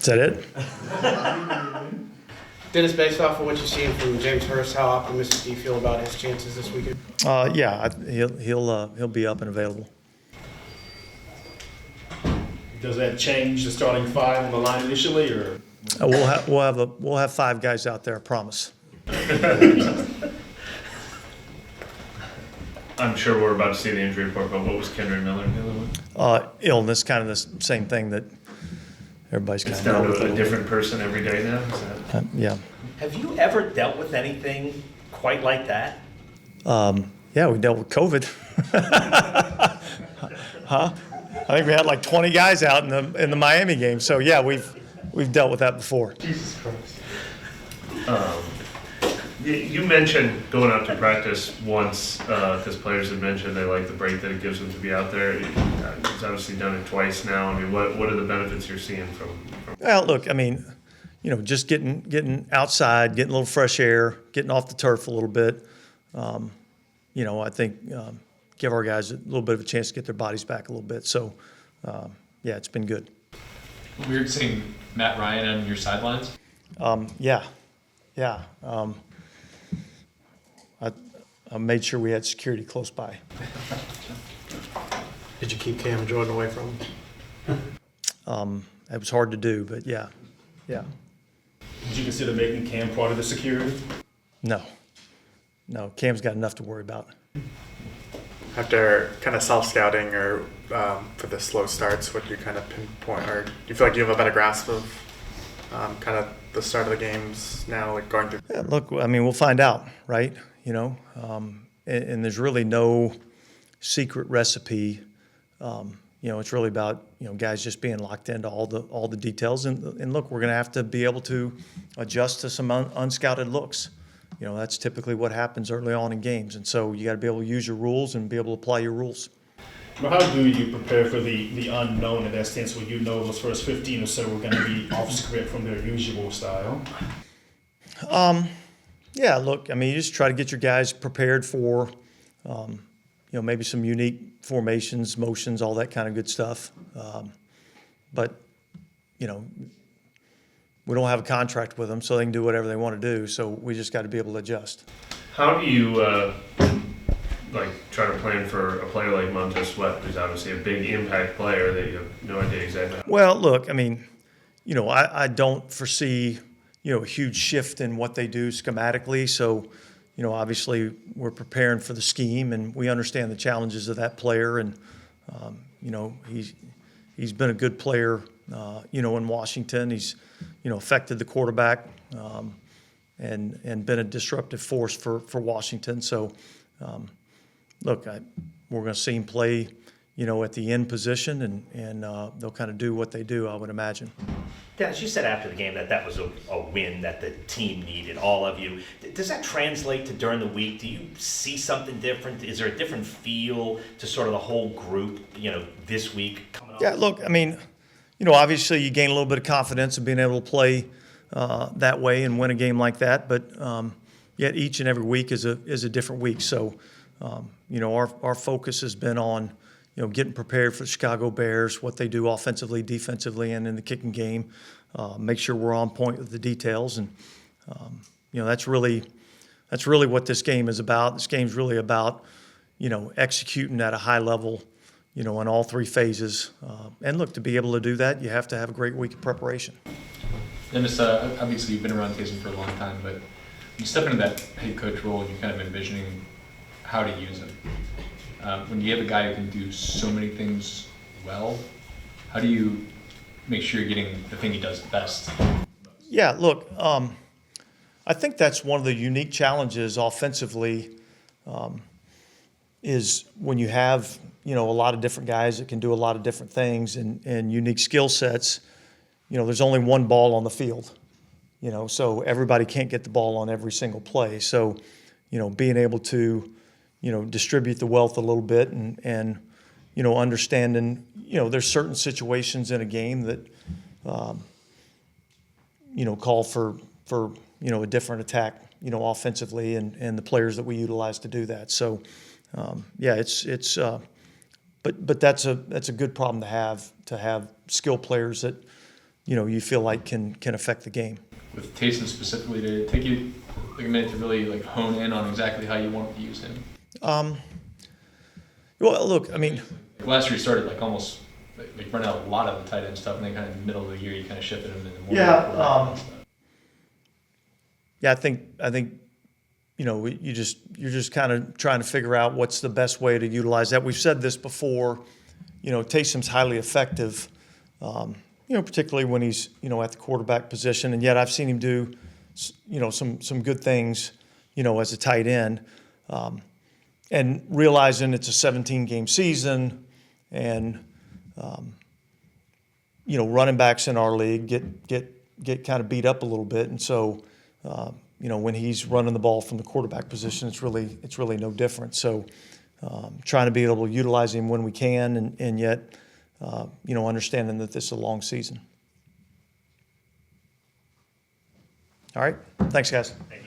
that it? Dennis, based off of what you're seeing from James Hurst, how optimistic do you feel about his chances this weekend? Yeah, he'll be up and available. Does that change the starting five on the line initially, or? We'll have 5 guys out there, I promise. I'm sure we're about to see the injury report, but what was Kendra Miller the other one? Illness, kind of the same thing that everybody's kind It's of down dealt to with. a different person every day now? Is that... Yeah. Have you ever dealt with anything quite like that? Yeah, we dealt with COVID. Huh? I think we had like 20 guys out in the Miami game. So yeah, we've dealt with that before. Jesus Christ. You mentioned going out to practice once, because players had mentioned they like the break that it gives them to be out there. He's obviously done it twice now. I mean, what are the benefits you're seeing from? Well, look, I mean, just getting outside, getting a little fresh air, getting off the turf a little bit. I think give our guys a little bit of a chance to get their bodies back a little bit. So, yeah, it's been good. Weird seeing Matt Ryan on your sidelines. Yeah. I made sure we had security close by. Did you keep Cam Jordan away from him? It was hard to do, but yeah. Did you consider making Cam part of the security? No, Cam's got enough to worry about. After kind of self-scouting or for the slow starts, what do you kind of pinpoint, or do you feel like you have a better grasp of kind of the start of the games now, like going through? Yeah, look, I mean, we'll find out, right? And there's really no secret recipe. It's really about guys just being locked into all the details. And look, we're going to have to be able to adjust to some unscouted looks. That's typically what happens early on in games. And so you got to be able to use your rules and be able to apply your rules. Well, how do you prepare for the unknown in that sense where those first 15 or so are going to be off script from their usual style? Yeah, look, I mean, you just try to get your guys prepared for, maybe some unique formations, motions, all that kind of good stuff. But we don't have a contract with them, so they can do whatever they want to do. So we just got to be able to adjust. How do you try to plan for a player like Montez Sweat, who's obviously a big impact player that you have no idea exactly? Well, look, I mean, I don't foresee a huge shift in what they do schematically. So, obviously we're preparing for the scheme, and we understand the challenges of that player. And he's been a good player, in Washington. He's affected the quarterback and been a disruptive force for Washington. So, look, we're going to see him play, at the end position, and they'll kind of do what they do, I would imagine. Dennis, you said after the game that was a win that the team needed, all of you. Does that translate to during the week? Do you see something different? Is there a different feel to sort of the whole group, this week coming up? Yeah, look, I mean, obviously you gain a little bit of confidence of being able to play that way and win a game like that. But yet each and every week is a different week. So, our focus has been on, getting prepared for the Chicago Bears, what they do offensively, defensively, and in the kicking game. Make sure we're on point with the details, and that's really what this game is about. This game's really about executing at a high level, in all 3 phases. And look, to be able to do that, you have to have a great week of preparation. Dennis, obviously you've been around Taysom for a long time, but you step into that head coach role and you're kind of envisioning how to use him. When you have a guy who can do so many things well, how do you make sure you're getting the thing he does best? Yeah, look, I think that's one of the unique challenges offensively is when you have, a lot of different guys that can do a lot of different things and unique skill sets. There's only one ball on the field, so everybody can't get the ball on every single play. So, being able to distribute the wealth a little bit and understanding, there's certain situations in a game that, call for a different attack, offensively and the players that we utilize to do that. So, but that's a good problem to have skill players that you feel like can affect the game. With Taysom specifically, did it take you like a minute to really like hone in on exactly how you wanted to use him? Well, look, I mean, Last year you started like almost like running out a lot of the tight end stuff, and then kind of in the middle of the year you kind of shifted him into more. Yeah, yeah, I think you're just kind of trying to figure out what's the best way to utilize that. We've said this before. Taysom's highly effective. Particularly when he's at the quarterback position, and yet I've seen him do some good things as a tight end, and realizing it's a 17-game season, and running backs in our league get kind of beat up a little bit, and so when he's running the ball from the quarterback position, it's really no different. So trying to be able to utilize him when we can, and yet understanding that this is a long season. All right. Thanks, guys. Thank you.